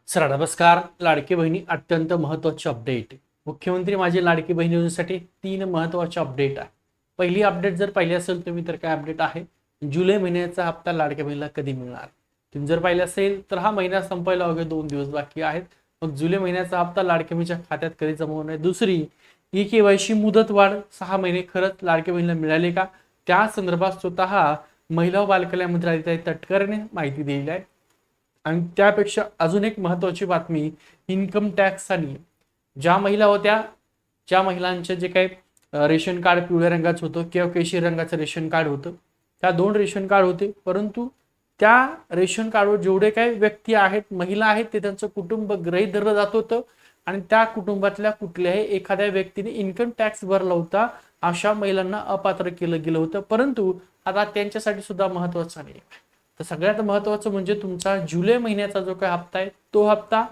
Sir नमस्कार. लाडकी बहिणी अत्यंत महत्त्वाची अपडेट. मुख्यमंत्री माझी लाडकी बहीण योजनेसाठी 3 महत्त्वाचे अपडेट आहे. पहिली अपडेट जर पाहिली असेल तुम्ही तर काय अपडेट आहे, जुलै महिन्याचा हप्ता लाडक्या बहिणीला कधी मिळणार. तुम्ही जर पाहिलं असेल तर हा महिना संपायला अवघे 2 दिवस बाकी आहेत. मग जुलै महिन्याचा हप्ता लाडक्या बहिणीच्या खात्यात कधी जमा होणार. दुसरी ई-केवायसी मुदत वाढ 6 महिने खरंच लाडक्या बहिणीला मिळाले का, त्या संदर्भात स्वतः महिला व बालकल्याण मंत्री आदित्य तटकरेने माहिती दिलेली आहे. आणि त्यापेक्षा अजून एक महत्त्वाची बातमी, इन्कम टॅक्सचा नियम. ज्या महिला होत्या, ज्या महिलांचे जे काही रेशन कार्ड पिवळ्या रंगाचं होतं किंवा केशरी रंगाचं रेशन कार्ड होतं, त्या 2 रेशन कार्ड होते. परंतु त्या रेशन कार्डवर जेवढे काही व्यक्ती आहेत, महिला आहेत, ते त्यांचं कुटुंब गृहीत धरलं जात होतं आणि त्या कुटुंबातल्या कुठल्याही एखाद्या व्यक्तीने इन्कम टॅक्स भरला होता, अशा महिलांना अपात्र केलं गेलं होतं. परंतु आता त्यांच्यासाठी सुद्धा महत्त्वाचा नियम आहे. तर सगळ्यात महत्त्वाचं म्हणजे तुमचा जुलै महिन्याचा जो काही हप्ता आहे, तो हप्ता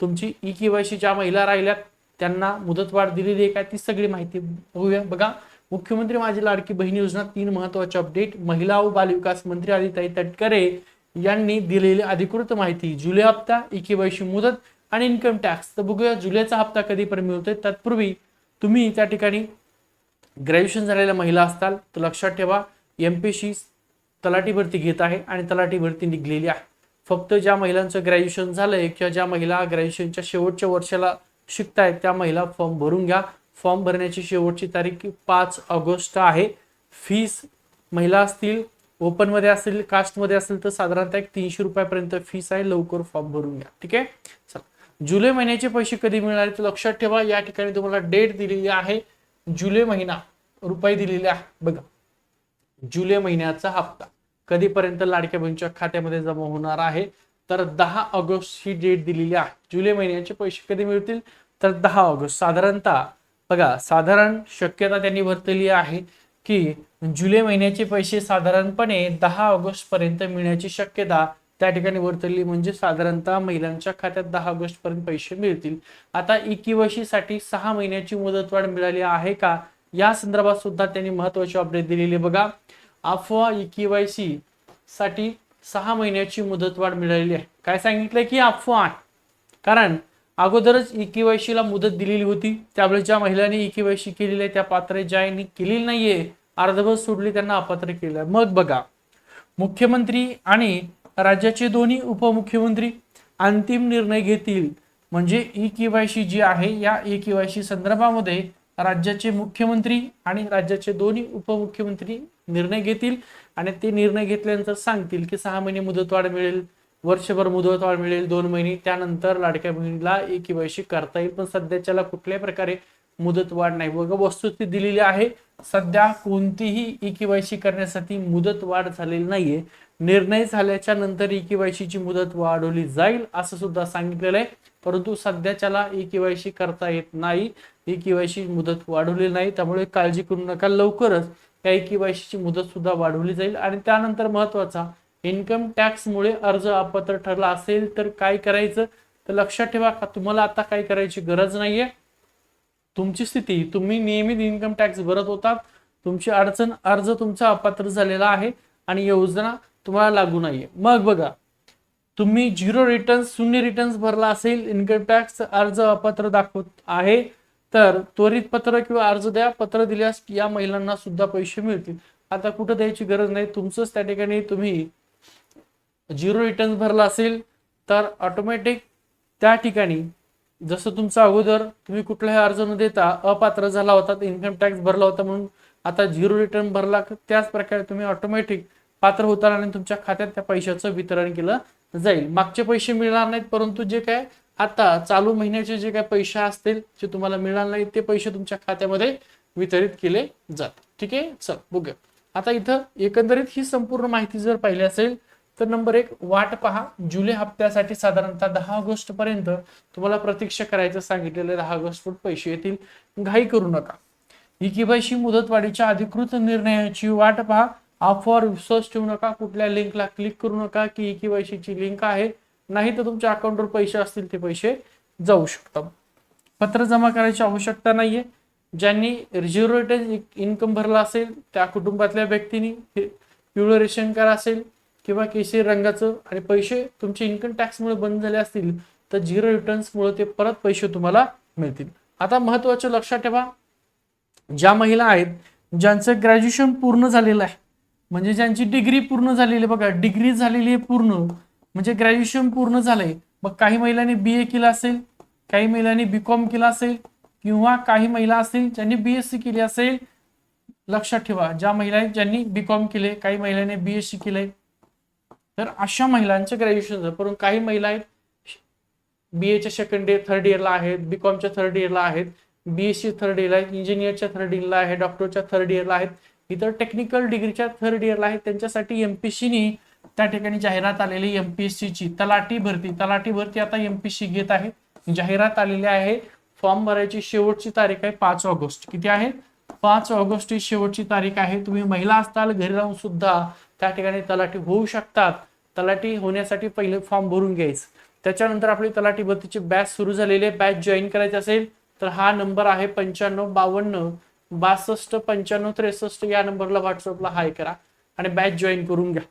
तुमची ई-केवायसी ज्या महिला राहिल्यात त्यांना मुदतवाढ दिलेली आहे का, ती सगळी माहिती बघूया. बघा, मुख्यमंत्री माझी लाडकी बहीण योजना 3 महत्त्वाचे अपडेट. महिला व बालविकास मंत्री आदित्य तटकरे यांनी दिलेली अधिकृत माहिती. जुलै हप्ता, ई-केवायसी मुदत आणि इन्कम टॅक्स. तर बघूया जुलैचा हप्ता कधीपर्यंत मिळतोय. तत्पूर्वी तुम्ही त्या ठिकाणी ग्रॅज्युएशन झालेल्या महिला असताल तर लक्षात ठेवा, एमपीएससी तलाठी भरती घेत आहे आणि तलाठी भरती निघलेली आहे. फक्त ज्या महिलांचं ग्रॅज्युएशन झालंय किंवा ज्या महिला ग्रॅज्युएशनच्या शेवटच्या वर्षाला शिकतायत त्या महिला फॉर्म भरून घ्या. फॉर्म भरण्याची शेवटची तारीख 5 ऑगस्ट आहे. फीस महिला असतील, ओपनमध्ये असतील, कास्टमध्ये असेल तर साधारणतः 300 रुपयापर्यंत फीस आहे. लवकर फॉर्म भरून घ्या. ठीक आहे. चला, जुलै महिन्याचे पैसे कधी मिळणार तर लक्षात ठेवा, या ठिकाणी तुम्हाला डेट दिलेली आहे. जुलै महिना रुपये दिलेले आहे. बघा, जुलै महिन्याचा हप्ता कधीपर्यंत लाडक्या बहिणीच्या खात्यामध्ये जमा होणार आहे तर 10 ऑगस्ट ही डेट दिलेली आहे. जुलै महिन्याचे पैसे कधी मिळतील तर 10 ऑगस्ट. साधारणतः बघा, साधारण शक्यता त्यांनी वर्तवली आहे की जुलै महिन्याचे पैसे साधारणपणे 10 ऑगस्ट पर्यंत मिळण्याची शक्यता त्या ठिकाणी वर्तवली. म्हणजे साधारणतः महिलांच्या खात्यात 10 ऑगस्ट पर्यंत पैसे मिळतील. आता ई-केवायसी साठी 6 महिन्याची मुदतवाढ मिळाली आहे का, या संदर्भात सुद्धा त्यांनी महत्त्वाची अपडेट दिलेली. बघा, अफवा ई-केवायसी साठी 6 महिन्याची मुदतवाढ मिळालेली आहे. काय सांगितलंय की अफवा आहे, कारण अगोदरच ई-केवायसी ला मुदत दिलेली होती. त्यावेळेस ज्या महिलांनी ई-केवायसी केलेली आहे त्या पात्र, ज्यांनी केलेली नाहीये अर्धवट सोडली त्यांना अपात्र केलं. मग बघा, मुख्यमंत्री आणि राज्याचे दोन्ही उपमुख्यमंत्री अंतिम निर्णय घेतील. म्हणजे ई-केवायसी जी आहे, या ई-केवायसी संदर्भामध्ये राज्याचे मुख्यमंत्री आणि राज्याचे दोन्ही उपमुख्यमंत्री निर्णय घेतील आणि ते निर्णय घेतल्यानंतर सांगतील की 6 महिने मुदतवाढ मिळेल, वर्षभर मुदतवाढ मिळेल, 2 महिने, त्यानंतर लाडक्या बहिणीला ई-केवायसी करता येईल. पण सध्याच्याला कुठल्याही प्रकारे मुदतवाढ नाही. बघा, वस्तुस्थिती दिलेली आहे. सध्या कोणतीही ई-केवायसी करण्यासाठी मुदतवाढ झालेली नाहीये. निर्णय झाल्याच्या नंतर ई-केवायसीची मुदत वाढवली जाईल असं सुद्धा सांगितलेलं आहे. परंतु सध्याच्याला ई-केवायसी करता येत नाही. ई-केवायसी मुदत वाढवली नाही, त्यामुळे काळजी करू नका. लवकरच या ई-केवायसीची मुदत सुद्धा वाढवली जाईल. आणि त्यानंतर महत्वाचा, इन्कम टॅक्स मुळे अर्ज अपात्र ठरला असेल तर काय करायचं तर लक्षात ठेवा का तुम्हाला आता काय करायची गरज नाहीये. तुमची स्थिती, तुम्ही नियमित इन्कम टॅक्स भरत होतात, तुमची अडचण, अर्ज तुमचा अपात्र झालेला आहे आणि योजना तुम्हाला लागू नाहीये. मग बघा, तुम्ही 0 रिटर्न्स, शून्य रिटर्न्स भरला असेल, इन्कम टॅक्स अर्ज अपात्र दाखवत आहे तर त्वरित पत्र किंवा अर्ज द्या. पत्र दिल्यास या महिलांना सुद्धा पैसे मिळतील. आता कुठं द्यायची गरज नाही, तुमचंच त्या ठिकाणी तुम्ही 0 रिटर्न्स भरला असेल तर ऑटोमॅटिक त्या ठिकाणी जसं तुमचा अगोदर तुम्ही कुठलाही अर्ज न देता अपात्र झाला होता, इन्कम टॅक्स भरला होता म्हणून आता 0 रिटर्न भरला, त्याच प्रकारे तुम्ही ऑटोमॅटिक पात्र होता आणि तुमच्या खात्यात त्या पैशाचं वितरण केलं जाईल. मागचे पैसे मिळणार नाहीत, परंतु जे काय आता चालू महिन्याचे जे काय पैसे असतील जे तुम्हाला मिळणार नाहीत ते पैसे तुमच्या खात्यामध्ये वितरित केले जातात. ठीक आहे. चल बघूया. आता इथं एकंदरीत ही संपूर्ण माहिती जर पाहिली असेल तर नंबर 1, वाट पहा. जुलै हप्त्यासाठी साधारणतः 10 ऑगस्ट पर्यंत तुम्हाला प्रतीक्षा करायचं सांगितलेलं. 10 ऑगस्ट पर्यंत पैसे येतील, घाई करू नका. ई-केवायसी मुदतवाढीच्या अधिकृत निर्णयाची वाट पहा. अफवावर विश्वास ठेवू नका, कुठल्या लिंकला क्लिक करू नका की ई-केवायसी ची लिंक आहे, नाही तर तुमच्या अकाउंटवर पैसे असतील ते पैसे जाऊ शकतात. पत्र जमा करायची आवश्यकता नाहीये. ज्यांनी 0 रिटर्न इन्कम भरला असेल त्या कुटुंबातल्या व्यक्तींनी पिवळं रेशन कार्ड असेल किंवा केशरी रंगाचं आणि पैसे तुमचे इन्कम टॅक्स मुळे बंद झाले असतील तर झिरो रिटर्न्समुळे ते परत पैसे तुम्हाला मिळतील. आता महत्त्वाचं लक्षात ठेवा, ज्या महिला आहेत ज्यांचं ग्रॅज्युएशन पूर्ण झालेलं आहे, म्हणजे ज्यांची डिग्री पूर्ण झालेली आहे, बघा डिग्री झालेली आहे पूर्ण, म्हणजे ग्रॅज्युएशन पूर्ण झालंय. मग काही महिलांनी BA केलं असेल, काही महिलांनी BCom केलं असेल, किंवा काही महिला असतील ज्यांनी BSc केली असेल. लक्षात ठेवा, ज्या महिला आहेत ज्यांनी BCom केले, काही महिलांनी BSc केले, तर अशा महिलांचं ग्रॅज्युएशन झालं. परंतु काही महिला आहेत BAच्या सेकंड इयर थर्ड इयरला आहेत, BComच्या थर्ड इयरला आहेत, BSc थर्ड इयरला आहेत, इंजिनियरच्या थर्ड इयरला आहे, डॉक्टरच्या थर्ड इयरला आहेत, इतर टेक्निकल डिग्रीच्या थर्ड इयरला आहेत. त्यांच्यासाठी MPSCनी त्या ठिकाणी जाहिरात आलेली MPSCची तलाठी भरती आता MPSC घेत आहे. जाहिरात आलेली आहे. फॉर्म भरायची शेवटची तारीख आहे 5 ऑगस्ट. किती आहे? 5 ऑगस्ट ही शेवटची तारीख आहे. तुम्ही महिला असताल घरी राहून सुद्धा त्या ठिकाणी तलाठी होऊ शकतात. तलाठी होण्यासाठी पहिले फॉर्म भरून घ्यायचं. त्याच्यानंतर आपली तलाठी भरतीची बॅच सुरू झालेली आहे. बॅच जॉईन करायची असेल तर हा नंबर आहे 9552 62 95 63 या नंबरला व्हॉट्सअपला हाय करा आणि बॅच जॉईन करून घ्या.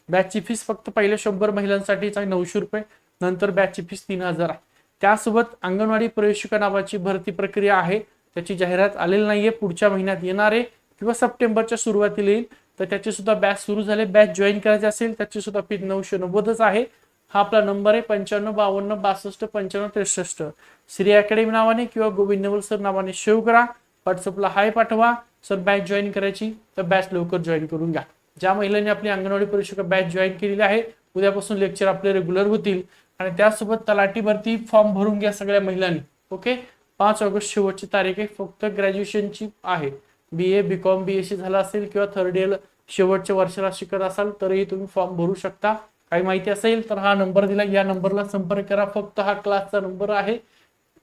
बॅचची फीस फक्त पहिले 100 महिलांसाठीच आहे 900 रुपये, नंतर बॅचची फीस 3000 आहे. त्यासोबत अंगणवाडी प्रवेशिका नावाची भरती प्रक्रिया आहे, त्याची जाहिरात आलेली नाहीये, पुढच्या महिन्यात येणार आहे किंवा सप्टेंबरच्या सुरुवातीला येईल. तर त्याची सुद्धा बॅच सुरू झाले. बॅच जॉईन करायची असेल त्याची सुद्धा फी 990च आहे. हा आपला नंबर आहे 9552 62 95 63. श्री अकॅडमी नावाने किंवा गोविंद नवल सर नावाने सेव्ह करा. व्हॉट्सअपला हाय पाठवा. सर बॅच जॉईन करायची तर बॅच लवकर जॉईन करून घ्या. ज्या महिलांनी आपली अंगणवाडी प्रशिक्षक बॅच जॉईन केलेली आहे उद्यापासून लेक्चर आपले रेग्युलर होतील. आणि त्यासोबत तलाठी भरती फॉर्म भरून घ्या सगळ्या महिलांनी. ओके, 5 ऑगस्ट शेवटची तारीख आहे. फक्त ग्रॅज्युएशनची आहे. BA BCom BSc झाला असेल किंवा थर्ड इयर शेवटच्या वर्षाला शिकत असाल तरीही तुम्ही फॉर्म भरू शकता. काही माहिती असेल तर हा नंबर दिला, या नंबरला संपर्क करा. फक्त हा क्लासचा नंबर आहे,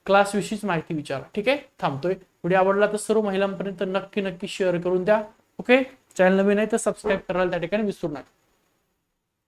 क्लास विषयीच माहिती विचारा. ठीक आहे, थांबतोय. व्हिडिओ आवडला तर सर्व महिलांपर्यंत नक्की शेअर करून द्या. ओके, चॅनल नवीन आहे तर सबस्क्राईब करायला त्या ठिकाणी विसरू नका.